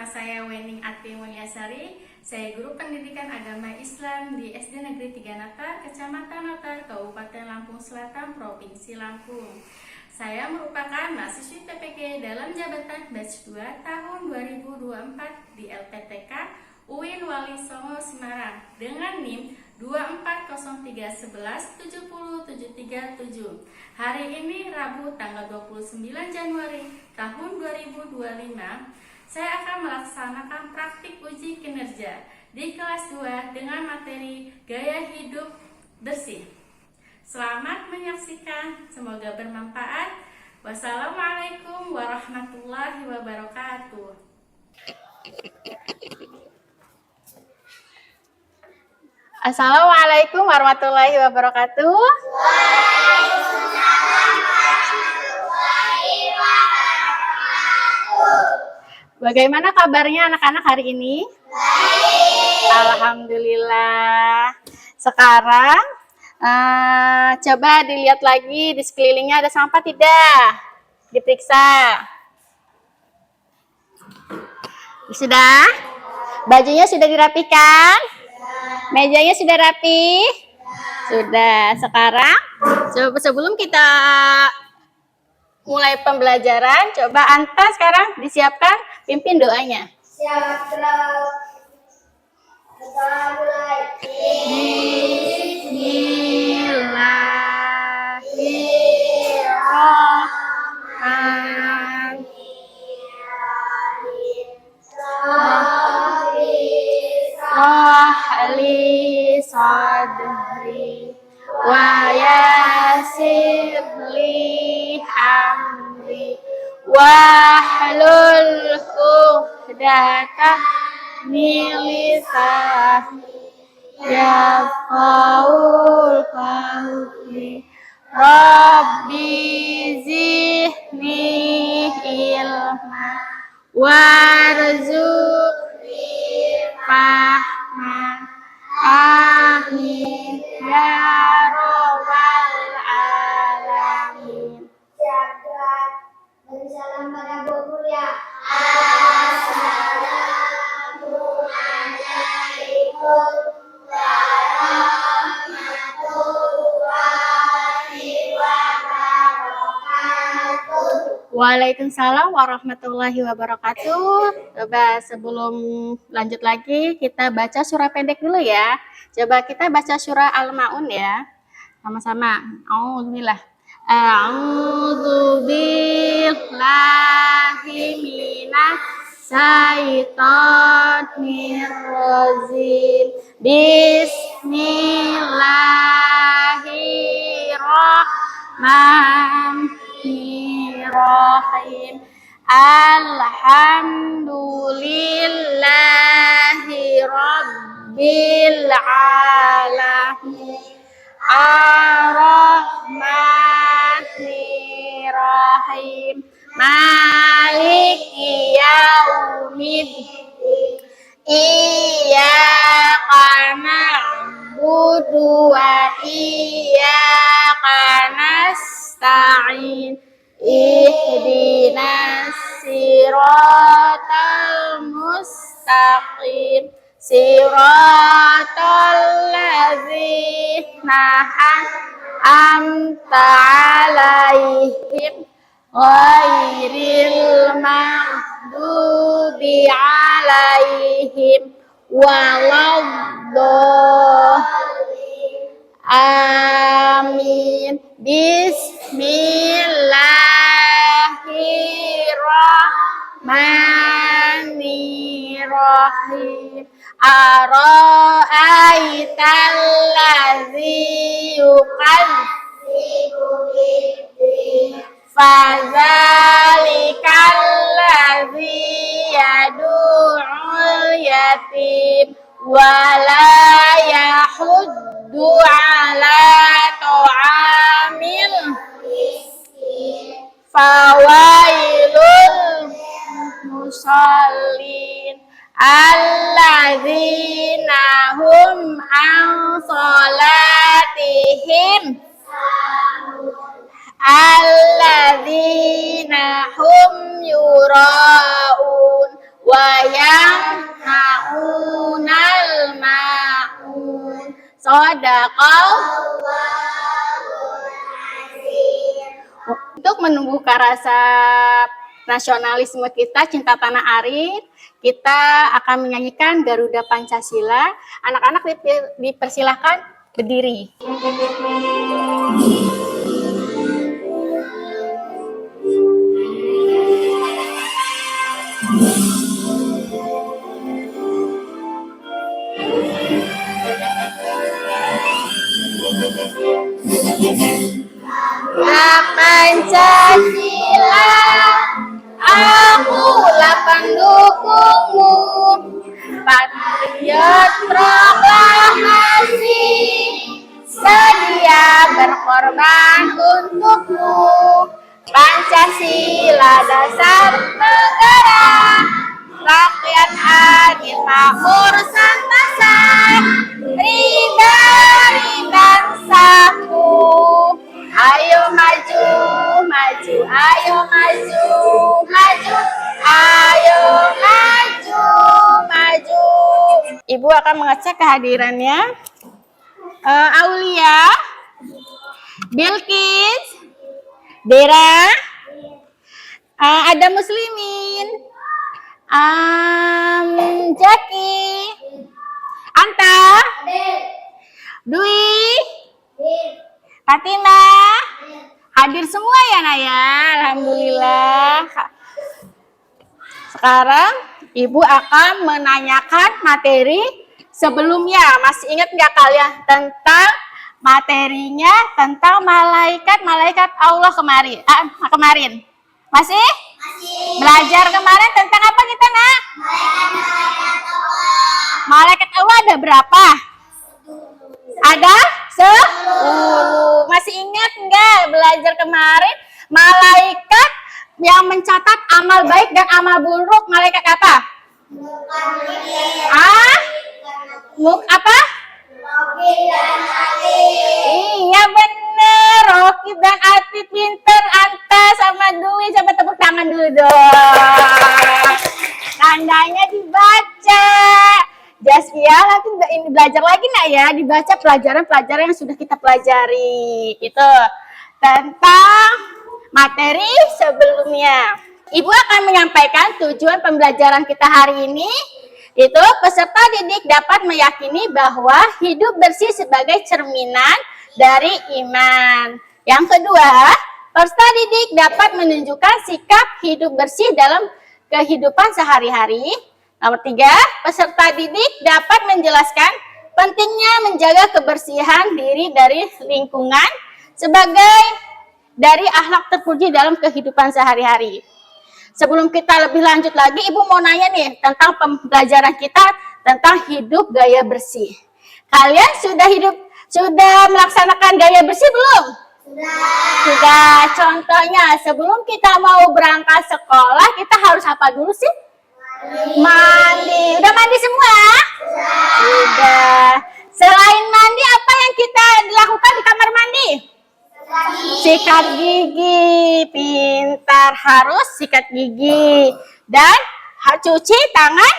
saya Wening Ati Mulyasari. Saya guru pendidikan agama Islam di SD Negeri 3 Natar, Kecamatan Natar, Kabupaten Lampung Selatan, Provinsi Lampung. Saya merupakan mahasiswi PPK dalam jabatan batch 2 tahun 2024 di LPTK UIN Wali Songo Semarang dengan NIM 24031170737. Hari ini Rabu tanggal 29 Januari tahun 2025, saya akan melaksanakan praktik uji kinerja di kelas 2 dengan materi gaya hidup bersih. Selamat menyaksikan, semoga bermanfaat. Wassalamualaikum warahmatullahi wabarakatuh. Assalamualaikum warahmatullahi wabarakatuh. Waalaikumsalam warahmatullahi wabarakatuh. Bagaimana kabarnya anak-anak hari ini? Baik. Alhamdulillah. Sekarang coba dilihat lagi di sekelilingnya ada sampah tidak? Diperiksa. Sudah? Bajunya sudah dirapikan? Mejanya sudah rapi? Sudah. Sekarang sebelum kita mulai pembelajaran, coba Anta sekarang disiapkan, pimpin doanya. Siap, terus. Kita mulai. Bismillahirrahmanirrahim. Sadri wa yassir li amri wahlul 'uqdatam min lisani yafqahul qawli. Rabbi zidni ilma warzuqni fahma. Amin ya rabbal alamin. Siap, gerak. Beri salam pada Bu Guru ya. Assalamualaikum warahmatullahi wabarakatuh. Waalaikumsalam warahmatullahi wabarakatuh. Coba sebelum lanjut lagi kita baca surah pendek dulu ya. Coba kita baca surah Al-Maun ya. Sama-sama. Auzubillah. A'udzu billahi minas syaitonir rajim. Bismillahirrahmanirrahim. Alhamdulillahi rabbil alamin. Ar-Rahmanir-Rahim. Maliki yaumiddin. Iyyaka na'budu wa iyyaka nasta'in. Ihdinas siratal mustaqim. Siratal ladzina an'amta 'alaihim ghairil maghdubi 'alaihim waladdallin. Amin. Bismillahirrahmanirrahim. Ara'aital ladzi yukadzibu biddin. Fadzalikal ladzi yad'ul yatim wala yahuddu ala ta'amil miskin. Fawailul musallin alladzina hum an salatihim alladzina hum yura'un wa wa yamna'unal ma'un. Untuk menumbuhkan rasa nasionalisme kita, cinta tanah air, kita akan menyanyikan Garuda Pancasila. Anak-anak dipersilahkan berdiri. Pancasila, akulah pendukungmu, patriot proklamasi, sedia berkorban untukmu. Pancasila dasar negara, rakyat adil makmur santasa, ridhoi bangsaku. Ayo maju, maju, ayo maju, maju, ayo maju, maju. Ibu akan mengecek kehadirannya. Aulia, Bilkis, Dera, ada Muslimin, Jaki, Anta, Dwi, Fatima, hadir semua ya Naya, alhamdulillah. Sekarang Ibu akan menanyakan materi sebelumnya. Masih ingat nggak kalian tentang materinya tentang malaikat Allah kemarin? Masih? Belajar kemarin tentang apa kita nak? Malaikat Allah ada berapa? Ada 10. Masih ingat nggak belajar kemarin malaikat yang mencatat amal baik dan amal buruk malaikat apa? Apa? Iya bener, Rocky dan Ati pinter. Anta sama Dwi, coba tepuk tangan dulu dong. Tandanya dibaca. Jaskia nanti ini belajar lagi nak ya, dibaca pelajaran-pelajaran yang sudah kita pelajari. Itu tentang materi sebelumnya. Ibu akan menyampaikan tujuan pembelajaran kita hari ini. Itu peserta didik dapat meyakini bahwa hidup bersih sebagai cerminan dari iman. Yang kedua, peserta didik dapat menunjukkan sikap hidup bersih dalam kehidupan sehari-hari. Nomor 3, peserta didik dapat menjelaskan pentingnya menjaga kebersihan diri dari lingkungan sebagai dari akhlak terpuji dalam kehidupan sehari-hari. Sebelum kita lebih lanjut lagi, Ibu mau nanya nih tentang pembelajaran kita tentang hidup gaya bersih. Kalian sudah melaksanakan gaya bersih belum? Sudah. Contohnya, sebelum kita mau berangkat sekolah, kita harus apa dulu sih? Mandi. Udah mandi semua? Sudah. Selain mandi, apa yang kita lakukan di kamar mandi? Sikat gigi. Pintar, harus sikat gigi. Dan cuci tangan.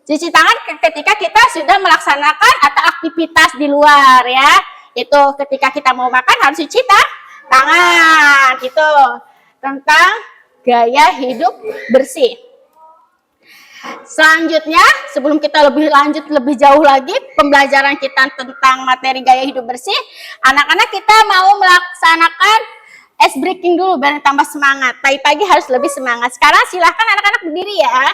Cuci tangan ketika kita sudah melaksanakan atau aktivitas di luar ya. Itu ketika kita mau makan harus cuci tangan. Itu tentang gaya hidup bersih. Selanjutnya, sebelum kita lebih jauh lagi pembelajaran kita tentang materi gaya hidup bersih, anak-anak kita mau melaksanakan ice breaking dulu biar tambah semangat. Pagi-pagi harus lebih semangat. Sekarang silahkan anak-anak berdiri ya.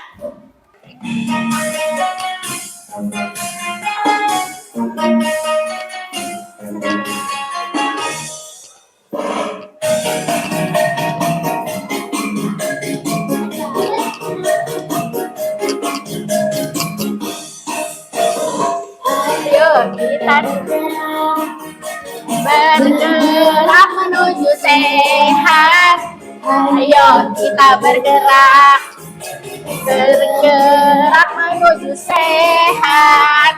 Kita bergerak menuju sehat. Ayo kita bergerak menuju sehat.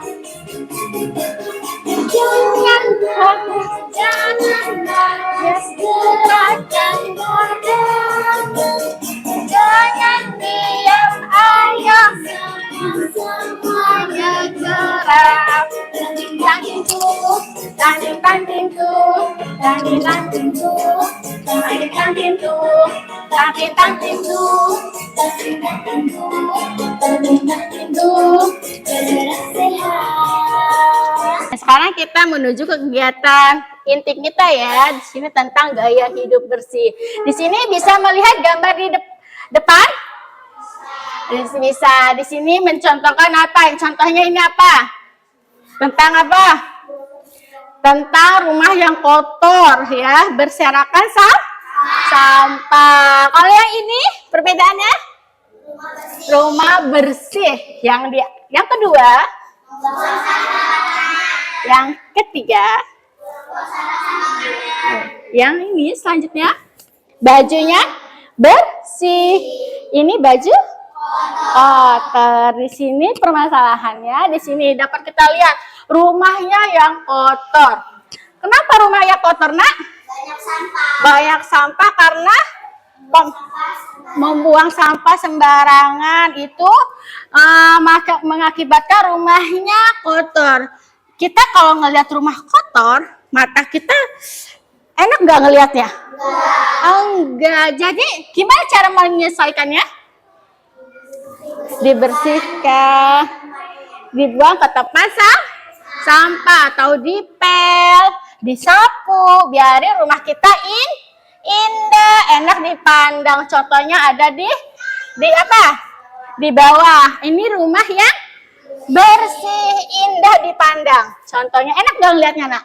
Jangan gerakan bodoh. Jangan diam tu, Tanding tanding tu, tanding tanding tu, tanding tanding tu, tanding tanding tu, tanding tanding tu, tanding tanding tu, bergerak sehat. Sekarang kita menuju ke kegiatan inti kita ya. Di sini tentang gaya hidup bersih. Di sini bisa melihat gambar di depan. Bisa. Di sini mencontohkan apa? Contohnya ini apa? Tentang apa? Tentang rumah yang kotor ya, berserakan sampah. Kalau yang ini perbedaannya? Rumah bersih. Yang kedua, yang ketiga, yang ini selanjutnya, bajunya bersih. Ini baju kotor. Di sini permasalahannya, di sini dapat kita lihat rumahnya yang kotor. Kenapa rumahnya kotor, Nak? Banyak sampah. Banyak sampah karena membuang sampah sembarangan itu mengakibatkan rumahnya kotor. Kita kalau ngelihat rumah kotor, mata kita enak nggak ngelihatnya? Enggak. Jadi gimana cara menyelesaikannya? Dibersihkan, dibuang ke tempat sampah atau dipel, disapu, biarin rumah kita indah, enak dipandang. Contohnya ada di apa? Di bawah. Ini rumah yang bersih, indah dipandang. Contohnya enak gak lihatnya, Nak?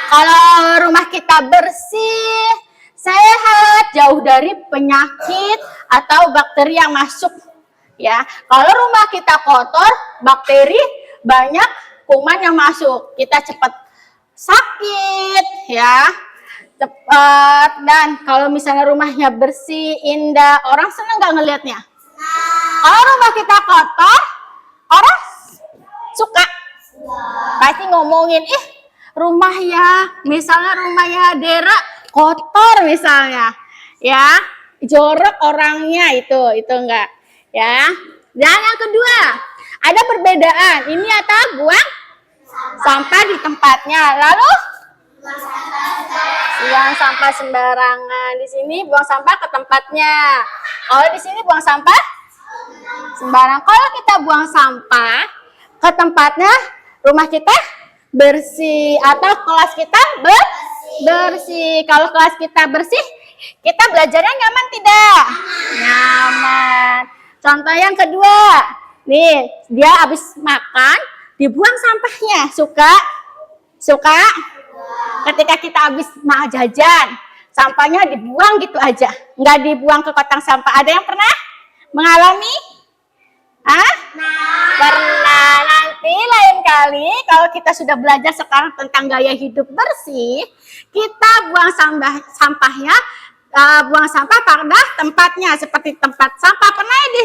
Kalau rumah kita bersih, sehat, jauh dari penyakit atau bakteri yang masuk. Ya, kalau rumah kita kotor, bakteri banyak, kuman yang masuk. Kita cepat sakit, ya. Cepat. Dan kalau misalnya rumahnya bersih, indah, orang seneng gak ngelihatnya? Kalau rumah kita kotor, orang suka pasti ngomongin, misalnya rumahnya Dera kotor misalnya, ya, jorok orangnya itu enggak, ya. Dan yang kedua, ada perbedaan. Ini atau buang sampah di tempatnya, lalu buang sampah sembarangan. Di sini buang sampah ke tempatnya. Kalau di sini buang sampah sembarang. Kalau kita buang sampah ke tempatnya, rumah kita bersih atau kelas kita bersih. Kalau kelas kita bersih, kita belajarnya nyaman tidak? Nyaman. Contoh yang kedua, nih dia habis makan, dibuang sampahnya. Suka? Ketika kita habis jajan, sampahnya dibuang gitu aja, nggak dibuang ke kotak sampah. Ada yang pernah mengalami? Pernah. Nanti lain kali kalau kita sudah belajar sekarang tentang gaya hidup bersih, kita buang sampahnya, buang sampah pada tempatnya, seperti tempat sampah. Pernah di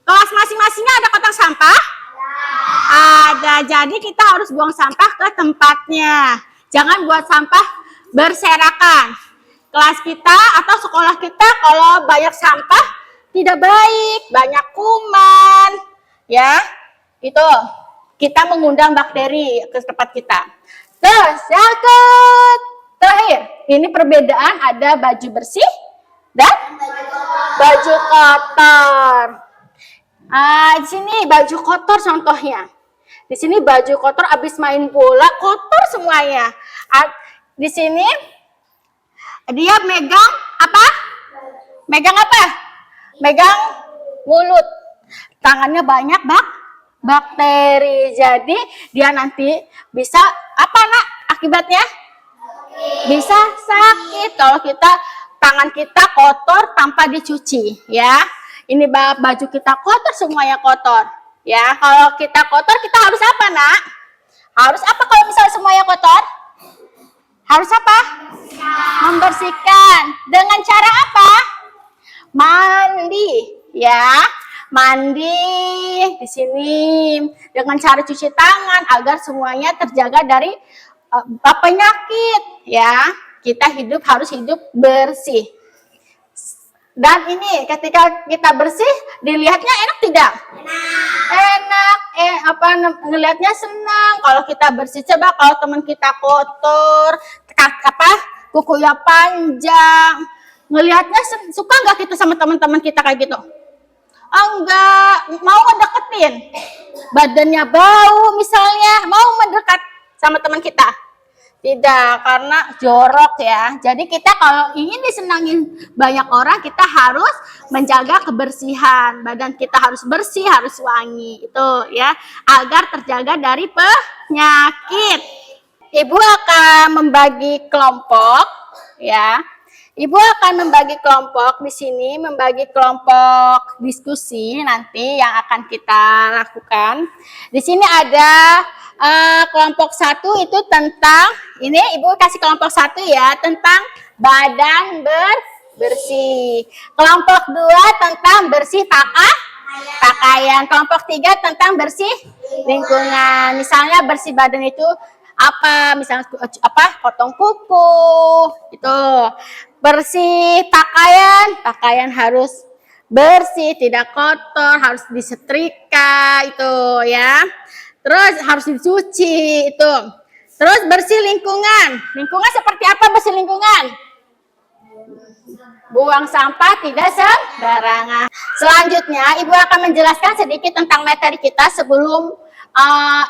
kelas masing-masingnya ada kotak sampah? Ada. Jadi kita harus buang sampah ke tempatnya. Jangan buat sampah berserakan. Kelas kita atau sekolah kita kalau banyak sampah tidak baik, banyak kuman, ya, itu kita mengundang bakteri ke tempat kita. Terus yang terakhir, ini perbedaan ada baju bersih dan baju kotor. Di sini baju kotor contohnya. Di sini baju kotor abis main bola kotor semuanya. Di sini dia megang apa? Megang mulut. Tangannya banyak bakteri. Jadi dia nanti bisa apa, Nak? Akibatnya? Bisa sakit kalau tangan kita kotor tanpa dicuci, ya. Ini baju kita kotor, semuanya kotor. Ya, kalau kita kotor, kita harus apa, Nak? Harus apa kalau misalnya semuanya kotor? Harus apa? Membersihkan. Dengan cara apa? Mandi, ya. Mandi di sini dengan cara cuci tangan agar semuanya terjaga dari penyakit, ya. Kita harus hidup bersih. Dan ini ketika kita bersih, dilihatnya enak tidak? Enak. ngelihatnya senang kalau kita bersih. Coba kalau teman kita kotor, kukunya panjang, ngelihatnya suka nggak kita sama teman-teman kita kayak gitu? Oh, enggak, mau ngedeketin, badannya bau misalnya, mau mendekat sama teman kita? Tidak, karena jorok ya. Jadi kita kalau ingin disenangin banyak orang, kita harus menjaga kebersihan. Badan kita harus bersih, harus wangi. Itu ya, agar terjaga dari penyakit. Ibu akan membagi kelompok ya. Ibu akan membagi kelompok di sini, membagi kelompok diskusi nanti yang akan kita lakukan. Di sini ada kelompok 1 itu tentang, ini Ibu kasih kelompok 1 ya, tentang badan bersih. Kelompok 2 tentang bersih pakaian. Kelompok 3 tentang bersih lingkungan. Misalnya bersih badan itu apa? Misalnya potong kuku, itu. Bersih pakaian harus bersih, tidak kotor, harus disetrika itu ya. Terus harus dicuci itu. Terus bersih lingkungan. Lingkungan seperti apa bersih lingkungan? Buang sampah tidak sembarangan. Selanjutnya Ibu akan menjelaskan sedikit tentang materi kita sebelum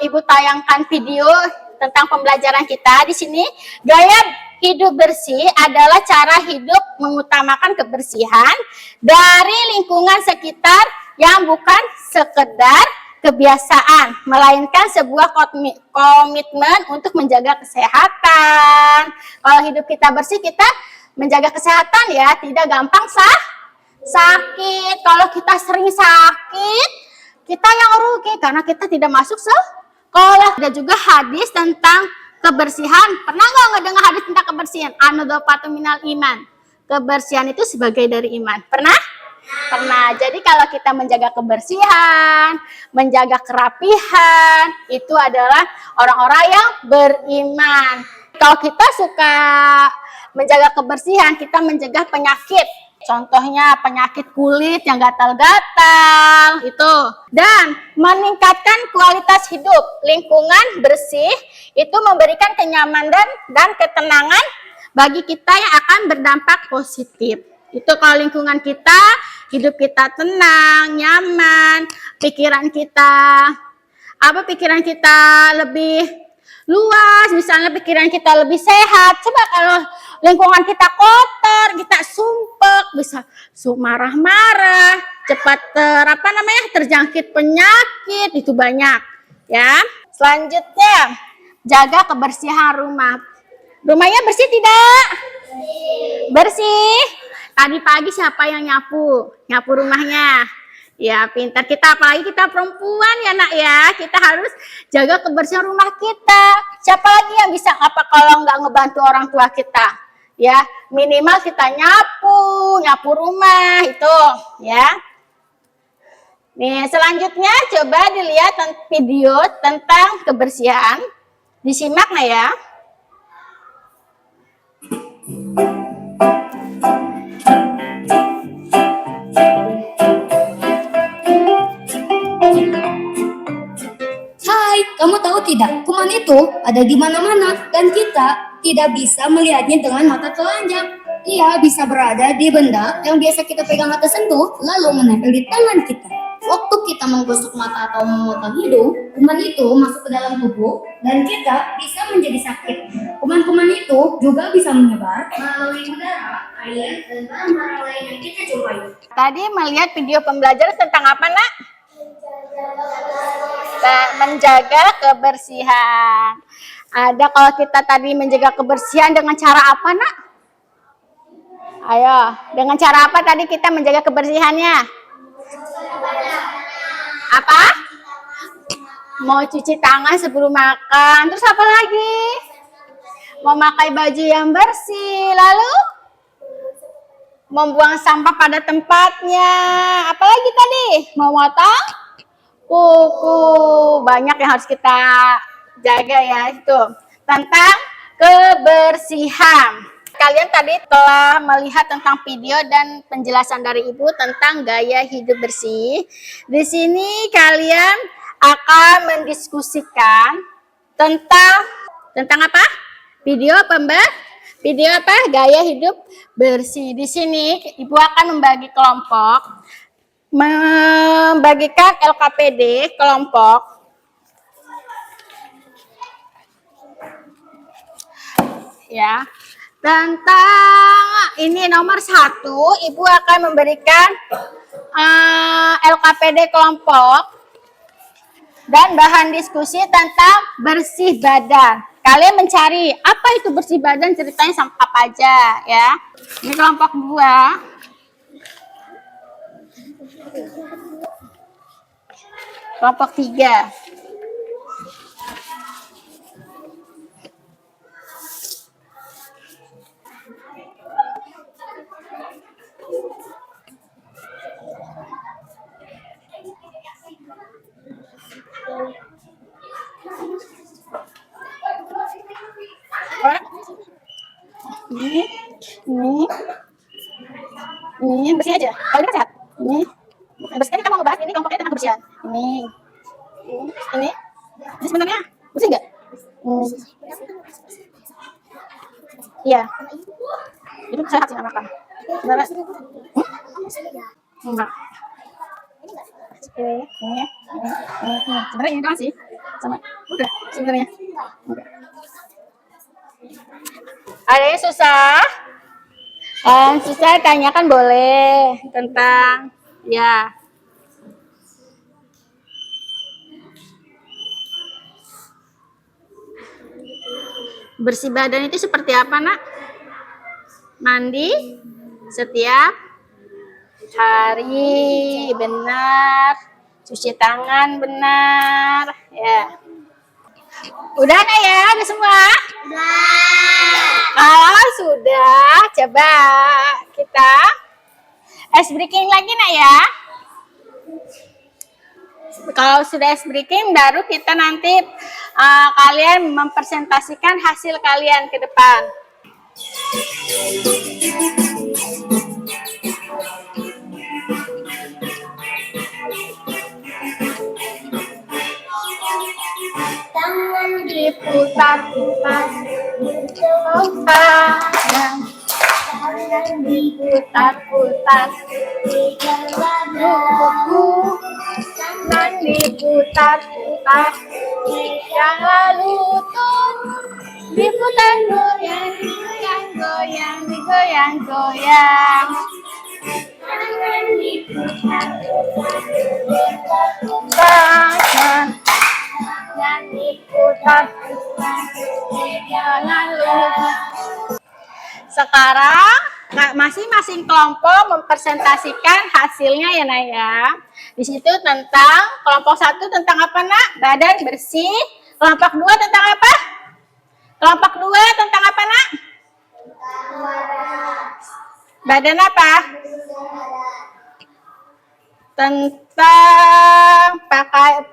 Ibu tayangkan video tentang pembelajaran kita. Di sini gaya hidup bersih adalah cara hidup mengutamakan kebersihan dari lingkungan sekitar yang bukan sekedar kebiasaan, melainkan sebuah komitmen untuk menjaga kesehatan. Kalau hidup kita bersih, kita menjaga kesehatan ya, tidak gampang sakit. Kalau kita sering sakit, kita yang rugi karena kita tidak masuk sekolah. Ada juga hadis tentang kebersihan. Pernah nggak ngedengar hadis tentang kebersihan? An-nadhafatu minal iman. Kebersihan itu sebagai dari iman. Pernah? Pernah. Jadi kalau kita menjaga kebersihan, menjaga kerapihan, itu adalah orang-orang yang beriman. Kalau kita suka menjaga kebersihan, kita mencegah penyakit. Contohnya penyakit kulit yang gatal-gatal itu, dan meningkatkan kualitas hidup. Lingkungan bersih itu memberikan kenyamanan dan ketenangan bagi kita yang akan berdampak positif. Itu kalau lingkungan kita, hidup kita tenang, nyaman, pikiran kita lebih luas, misalnya pikiran kita lebih sehat. Coba kalau lingkungan kita kotor, kita sumpek, bisa marah-marah, cepat terjangkit penyakit, itu banyak ya. Selanjutnya, jaga kebersihan rumah. Rumahnya bersih tidak? Bersih. Tadi pagi siapa yang nyapu rumahnya? Ya, pintar kita, apalagi kita perempuan ya nak ya, kita harus jaga kebersihan rumah kita. Siapa lagi yang bisa kalau nggak ngebantu orang tua kita? Ya, minimal kita nyapu rumah itu ya. Nih, selanjutnya coba dilihat video tentang kebersihan. Disimak nah ya. Hai, kamu tahu tidak? Kuman itu ada di mana-mana dan kita tidak bisa melihatnya dengan mata telanjang. Ia bisa berada di benda yang biasa kita pegang atau sentuh, lalu menempel di tangan kita. Waktu kita menggosok mata atau memotong hidung, kuman itu masuk ke dalam tubuh dan kita bisa menjadi sakit. Kuman-kuman itu juga bisa menyebar melalui udara, air, dan barang-barang lain yang kita jumpai. Tadi melihat video pembelajaran tentang apa nak? Menjaga kebersihan. Ada kalau kita tadi menjaga kebersihan dengan cara apa nak? Ayo, dengan cara apa tadi kita menjaga kebersihannya? Apa? Mau cuci tangan sebelum makan. Terus apa lagi? Mau pakai baju yang bersih. Lalu membuang sampah pada tempatnya. Apalagi tadi? Mau motong kuku. Banyak yang harus kita jaga ya, itu tentang kebersihan. Kalian tadi telah melihat tentang video dan penjelasan dari Ibu tentang gaya hidup bersih. Di sini kalian akan mendiskusikan tentang apa? Video apa? Gaya hidup bersih. Di sini Ibu akan membagi kelompok, membagikan LKPD kelompok. Ya. Tentang ini nomor 1, Ibu akan memberikan LKPD kelompok dan bahan diskusi tentang bersih badan. Kalian mencari apa itu bersih badan, ceritanya sama apa aja ya. Ini kelompok 2. Kelompok 3. Ini bersih aja. Kalau ini kan sehat. Ini bersih. Ini kita mau ngebahas ini kelompoknya tentang kebersihan. Ini sebenarnya bersih nggak? Iya. Itu sehat sih anak. Sebenarnya. Enggak. Ini. Sebenarnya ini doang sih. Sama. Udah sebenarnya. Ada yang susah? Susah tanyakan boleh tentang ya. Bersih badan itu seperti apa, Nak? Mandi setiap hari, benar. Cuci tangan, benar. Ya. Udah, Nak ya? Udah semua? Kalau sudah, coba kita ice breaking lagi, Nak ya. Kalau sudah ice breaking, baru kita nanti kalian mempresentasikan hasil kalian ke depan. Tangan Diputar-putar, tangan diputar-putar, tangan diputar-putar, jangan lutut, diputar goyang, goyang, digoyang, goyang. Tangan diputar-putar, jangan diputar-putar, jangan lutut. Sekarang masing-masing kelompok mempresentasikan hasilnya ya, Nak ya. Di situ tentang kelompok 1 tentang apa, Nak? Badan bersih. Kelompok 2 tentang apa? Kelompok 2 tentang apa, Nak? Badan apa? Tentang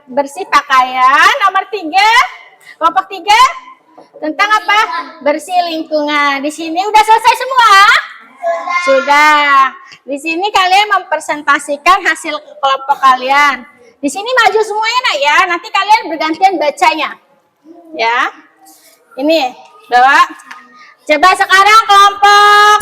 bersih pakaian. Nomor 3. Kelompok 3 tentang apa? Bersih lingkungan. Di sini udah selesai semua? Sudah. Di sini kalian mempresentasikan hasil kelompok kalian. Di sini maju semuanya, Nak ya. Nanti kalian bergantian bacanya. Ya. Ini, bawa. Coba sekarang kelompok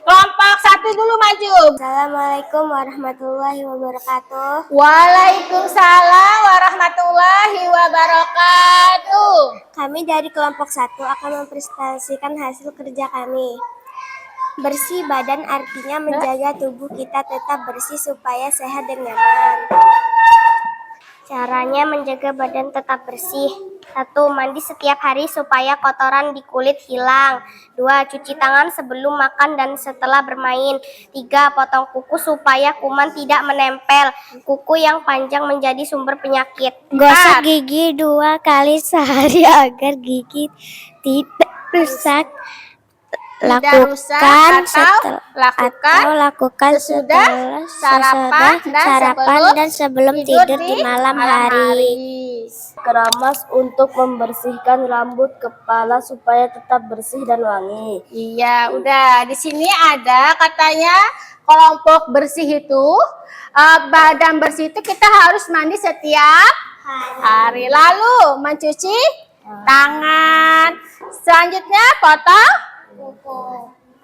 1 dulu maju. Assalamualaikum warahmatullahi wabarakatuh. Waalaikumsalam warahmatullahi wabarakatuh. Kami dari kelompok 1 akan mempresentasikan hasil kerja kami. Bersih badan artinya menjaga tubuh kita tetap bersih supaya sehat dan nyaman. Caranya menjaga badan tetap bersih. 1. Mandi setiap hari supaya kotoran di kulit hilang. 2. Cuci tangan sebelum makan dan setelah bermain. 3. Potong kuku supaya kuman tidak menempel. Kuku yang panjang menjadi sumber penyakit. Gosok gigi 2 kali sehari agar gigi tidak rusak. rusak atau lakukan sesudah sarapan dan sebelum tidur di malam hari. Keramas untuk membersihkan rambut kepala supaya tetap bersih dan wangi. Iya, udah. Di sini ada katanya kelompok bersih itu, badan bersih itu kita harus mandi setiap hari. Lalu mencuci tangan. Selanjutnya potong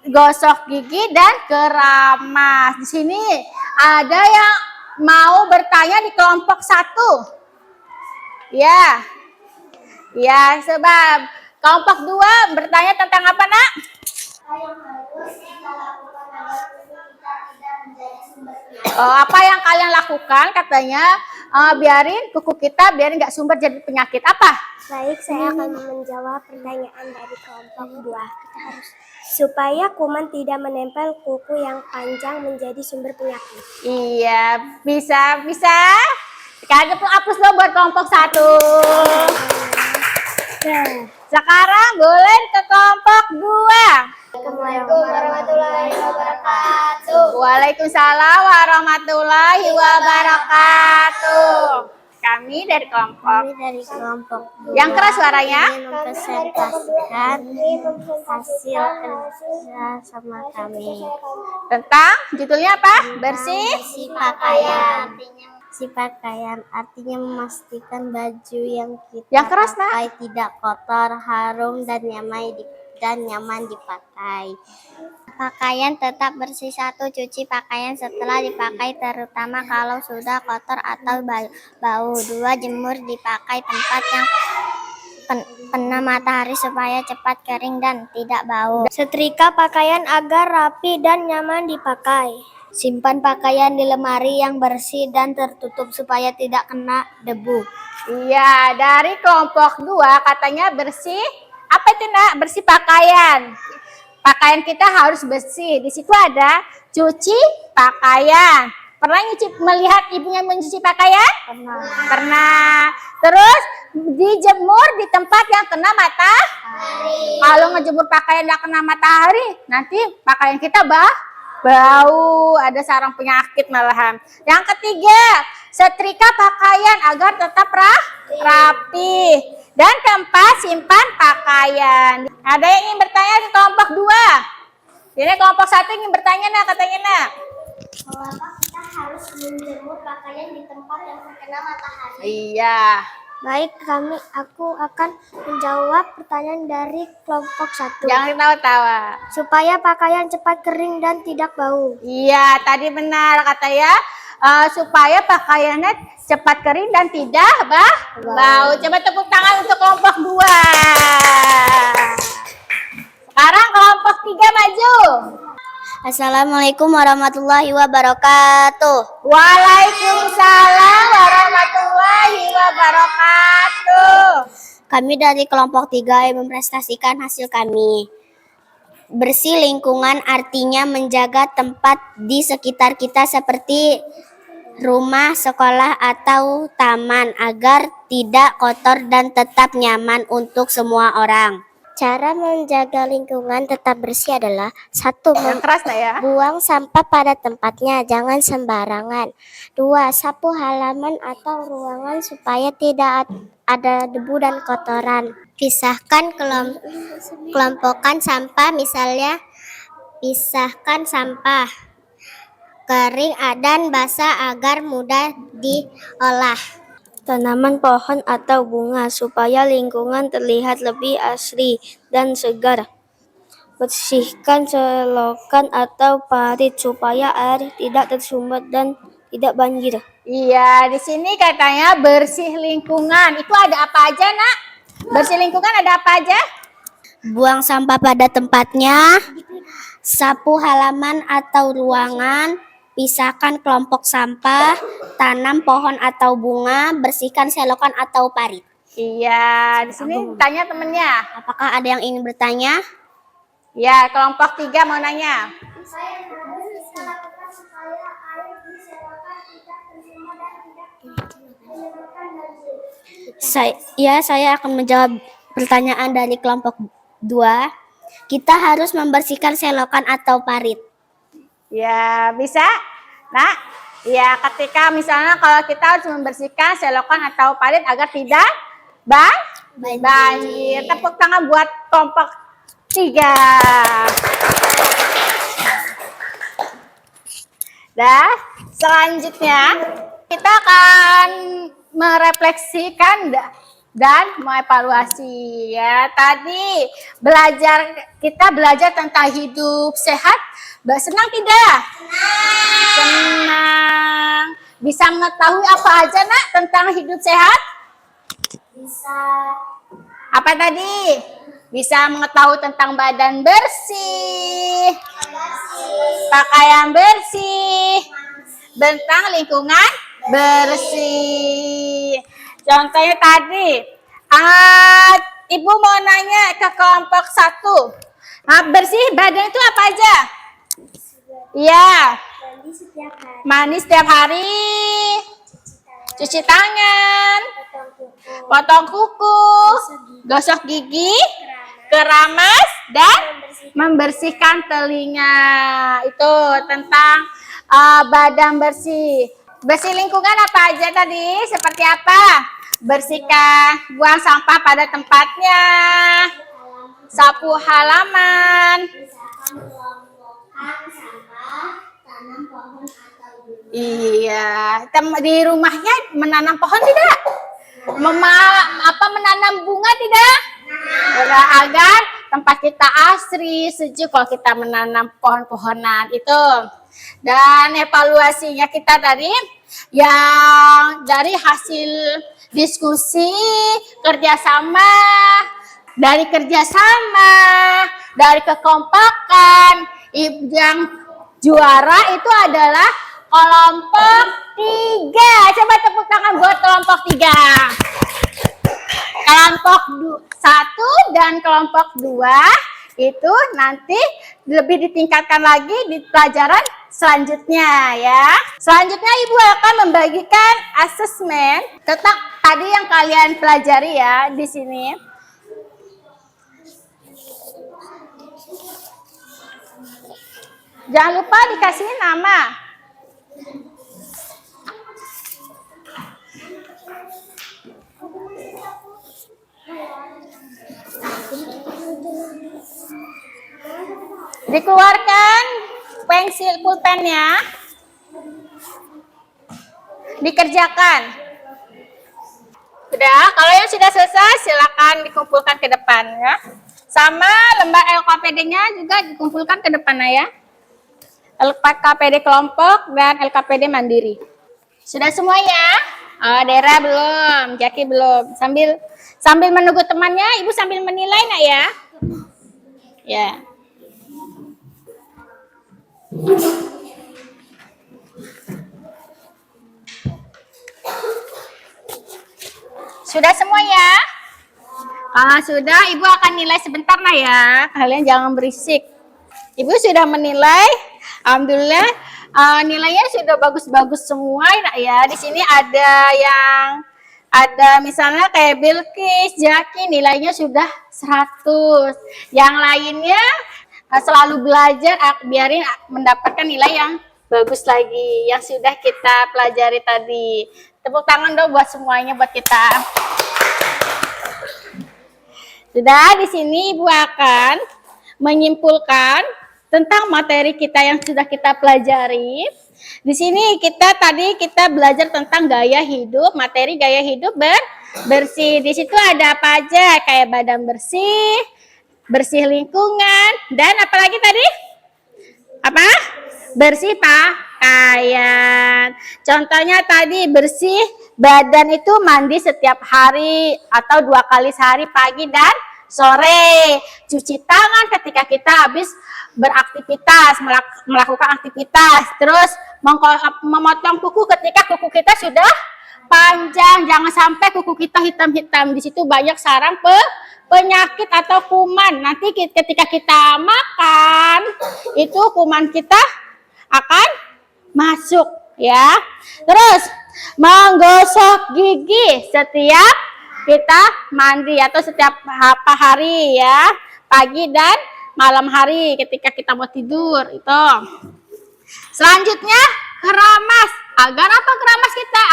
gosok gigi dan keramas. Di sini ada yang mau bertanya di kelompok 1. Ya. Ya, sebab kelompok 2 bertanya tentang apa, Nak? Apa yang kalian lakukan katanya biarin kuku kita biarin nggak sumber jadi penyakit. Apa? Baik, saya akan menjawab pertanyaan dari kelompok 2. Supaya kuman tidak menempel kuku yang panjang menjadi sumber penyakit. Iya, bisa. Sekarang hapus dong buat kelompok 1. Sekarang boleh ke kelompok 2. Assalamualaikum warahmatullahi wabarakatuh. Waalaikumsalam warahmatullahi wabarakatuh. Kami dari kelompok. Yang keras suaranya. Mempresentasikan hasil kerja sama kami. Tentang judulnya apa? Bersih Pakaian artinya memastikan baju yang kita Yang keras, Nak. pakai tidak kotor, harum dan nyaman dipakai. Pakaian tetap bersih. 1. Cuci pakaian setelah dipakai terutama kalau sudah kotor atau bau. 2. Jemur dipakai tempat yang kena matahari supaya cepat kering dan tidak bau. Setrika pakaian agar rapi dan nyaman dipakai. Simpan pakaian di lemari yang bersih dan tertutup supaya tidak kena debu. Iya, dari kelompok 2 katanya bersih. Apa itu, Nak? Bersih pakaian. Pakaian kita harus bersih. Di situ ada cuci pakaian. Pernah melihat ibunya mencuci pakaian? Pernah. Terus dijemur di tempat yang kena matahari. Kalau ngejemur pakaian nggak kena matahari, nanti pakaian kita bau, ada sarang penyakit malahan. Yang ketiga, setrika pakaian agar tetap rapi. Dan keempat, simpan pakaian. Ada yang ingin bertanya di kelompok 2? Ini kelompok 1 ingin bertanya, Nak, katanya, Nak. Mengapa kita harus menjemur pakaian di tempat yang terkena matahari? Iya. Baik, aku akan menjawab pertanyaan dari kelompok 1. Jangan ketawa-tawa. Supaya pakaian cepat kering dan tidak bau. Iya, tadi benar katanya supaya pakaiannya cepat kering dan tidak bau. Coba tepuk tangan untuk kelompok 2. Sekarang kelompok 3 maju. Assalamualaikum warahmatullahi wabarakatuh. Waalaikumsalam warahmatullahi wabarakatuh. Kami dari kelompok 3 yang mempresentasikan hasil kami. Bersih lingkungan artinya menjaga tempat di sekitar kita seperti rumah, sekolah, atau taman agar tidak kotor dan tetap nyaman untuk semua orang. Cara menjaga lingkungan tetap bersih adalah 1. Yang keras, Nak, ya. Buang sampah pada tempatnya, jangan sembarangan. 2. Sapu halaman atau ruangan supaya tidak ada debu dan kotoran. Pisahkan kelompokkan sampah, misalnya pisahkan sampah kering dan basah agar mudah diolah. Tanaman pohon atau bunga supaya lingkungan terlihat lebih asri dan segar. Bersihkan selokan atau parit supaya air tidak tersumbat dan tidak banjir. Iya, di sini katanya bersih lingkungan. Itu ada apa aja, Nak? Bersih lingkungan ada apa aja? Buang sampah pada tempatnya, sapu halaman atau ruangan, pisahkan kelompok sampah, tanam pohon atau bunga, bersihkan selokan atau parit. Iya, di sini tanya temennya. Apakah ada yang ingin bertanya? Ya, kelompok 3 mau nanya. Saya akan menjawab pertanyaan dari kelompok 2. Kita harus membersihkan selokan atau parit. Ya, bisa? Nah, ya ketika misalnya kalau kita harus membersihkan selokan atau parit agar tidak banjir. Tepuk tangan buat kelompok 3. Dan selanjutnya kita akan merefleksikan dan mengevaluasi ya. Tadi kita belajar tentang hidup sehat. Senang tidak? Senang. Bisa mengetahui apa aja nak tentang hidup sehat? Bisa. Apa tadi? Bisa mengetahui tentang badan bersih, pakaian bersih, tentang lingkungan bersih. Contohnya tadi, Ibu mau nanya ke kelompok 1. Bersih badan itu apa aja? Iya. Mandi setiap hari. Cuci tangan. Potong kuku. Gosok gigi. Keramas dan membersihkan telinga. Itu tentang badan bersih. Bersih lingkungan apa aja tadi? Seperti apa? Bersihkan, buang sampah pada tempatnya. Sapu halaman. Iya, di rumahnya menanam pohon tidak? Menanam bunga tidak? Agar tempat kita asri, sejuk kalau kita menanam pohon-pohonan itu. Dan evaluasinya kita tadi yang dari hasil diskusi, kerjasama, dari kekompakan, yang juara itu adalah kelompok 3. Coba tepuk tangan buat kelompok 3. Kelompok 1 dan kelompok 2 itu nanti lebih ditingkatkan lagi di pelajaran selanjutnya ya. Selanjutnya Ibu akan membagikan asesmen tentang tadi yang kalian pelajari ya di sini. Jangan lupa dikasih nama. Dikeluarkan pensil pulpennya. Dikerjakan. Sudah, kalau yang sudah selesai silakan dikumpulkan ke depan ya. Sama lembar LKPD-nya juga dikumpulkan ke depan ya. LKPD kelompok dan LKPD mandiri. Sudah semua ya? Oh, Dera belum, Jaki belum. Sambil menunggu temannya, Ibu sambil menilai nak ya. Ya. Sudah semua ya? Sudah, Ibu akan nilai sebentar nah ya. Kalian jangan berisik. Ibu sudah menilai. Alhamdulillah nilainya sudah bagus-bagus semua nak ya. Di sini ada misalnya kayak Bilkis, Jaki nilainya sudah 100. Yang lainnya selalu belajar biarin mendapatkan nilai yang bagus lagi yang sudah kita pelajari tadi. Tepuk tangan dong buat semuanya buat kita. Sudah, di sini Ibu akan menyimpulkan tentang materi kita yang sudah kita pelajari. Di sini kita belajar tentang gaya hidup, materi gaya hidup bersih. Di situ ada apa aja? Kayak badan bersih, bersih lingkungan, dan apalagi tadi? Apa? Bersih pakaian. Contohnya tadi bersih badan itu mandi setiap hari atau 2 kali sehari, pagi dan sore. Cuci tangan ketika kita habis beraktivitas, melakukan aktivitas. Terus memotong kuku ketika kuku kita sudah panjang. Jangan sampai kuku kita hitam-hitam. Di situ banyak sarang penyakit atau kuman. Nanti ketika kita makan, itu kuman kita akan masuk ya. Terus menggosok gigi setiap kita mandi atau setiap hari ya, pagi dan malam hari ketika kita mau tidur itu. Selanjutnya keramas. Agar apa keramas kita?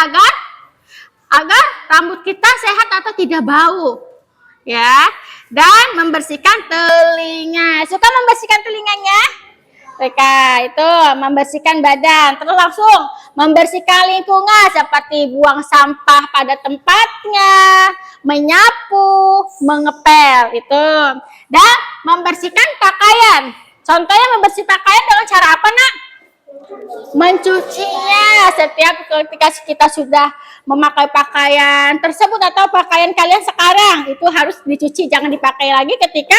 Agar rambut kita sehat atau tidak bau. Ya. Dan membersihkan telinga. Suka membersihkan telinganya? Mereka itu membersihkan badan, terus langsung membersihkan lingkungan seperti buang sampah pada tempatnya, menyapu, mengepel itu, dan membersihkan pakaian. Contohnya membersihkan pakaian dengan cara apa, Nak? Mencucinya setiap ketika kita sudah memakai pakaian tersebut atau pakaian kalian sekarang itu harus dicuci, jangan dipakai lagi ketika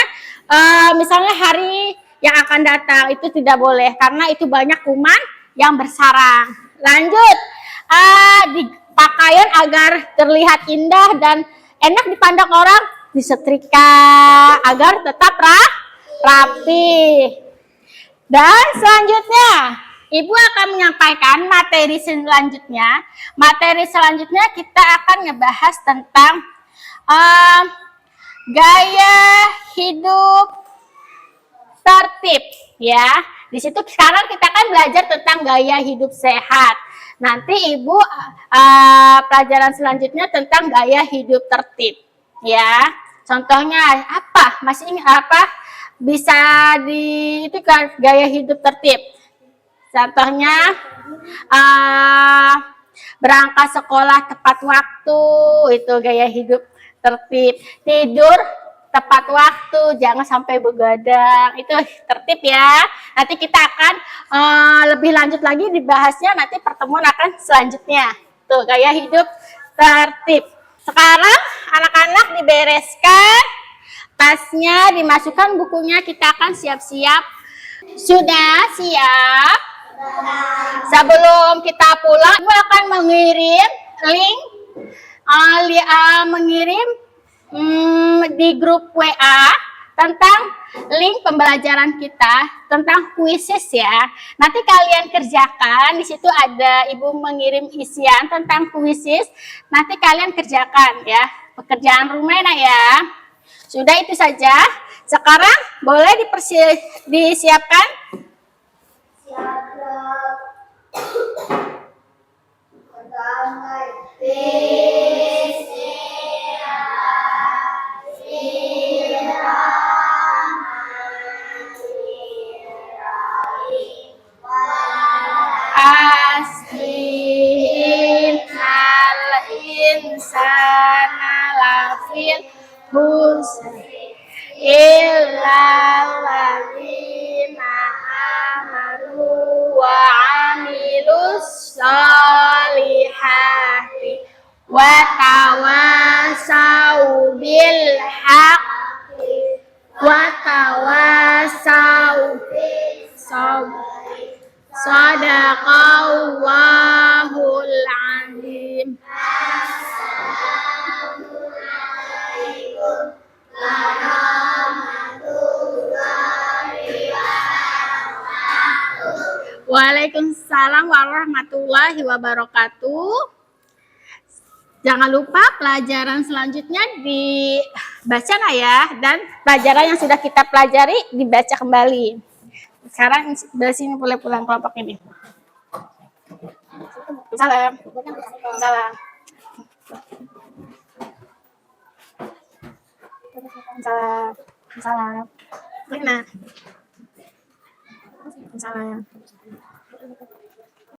misalnya hari yang akan datang, itu tidak boleh karena itu banyak kuman yang bersarang. Lanjut, di pakaian agar terlihat indah dan enak dipandang orang, disetrika agar tetap rapi. Dan selanjutnya Ibu akan menyampaikan materi selanjutnya. Materi selanjutnya kita akan ngebahas tentang gaya hidup tertib, ya. Di situ sekarang kita kan belajar tentang gaya hidup sehat. Nanti Ibu pelajaran selanjutnya tentang gaya hidup tertib, ya. Contohnya apa? Masih ingat apa? Bisa itu kan gaya hidup tertib. Contohnya berangkat sekolah tepat waktu, itu gaya hidup tertib. Tidur tepat waktu, jangan sampai begadang, itu tertib ya. Nanti kita akan lebih lanjut lagi dibahasnya, nanti pertemuan akan selanjutnya. Tuh, gaya hidup tertib. Sekarang anak-anak dibereskan tasnya, dimasukkan bukunya, kita akan siap-siap. Sudah siap? Sebelum kita pulang, Ibu akan mengirim link, di grup WA tentang link pembelajaran kita tentang kuisis ya. Nanti kalian kerjakan, di situ ada Ibu mengirim isian tentang kuisis. Nanti kalian kerjakan ya, pekerjaan rumah ya. Sudah itu saja. Sekarang boleh disiapkan. Innal insana lafil khusr illal ladzina amanu wa amilus solihati wa tawasau bil haqqi wa tawasau bis sabri. Shadaqallahul azim. Assalamualaikum warahmatullahi wabarakatuh. Waalaikumsalam warahmatullahi wabarakatuh. Jangan lupa pelajaran selanjutnya dibaca ya, dan pelajaran yang sudah kita pelajari dibaca kembali. Sekarang dari sini boleh pulang kelompok ini. Salam. Salam. Salam. Salam. Salam.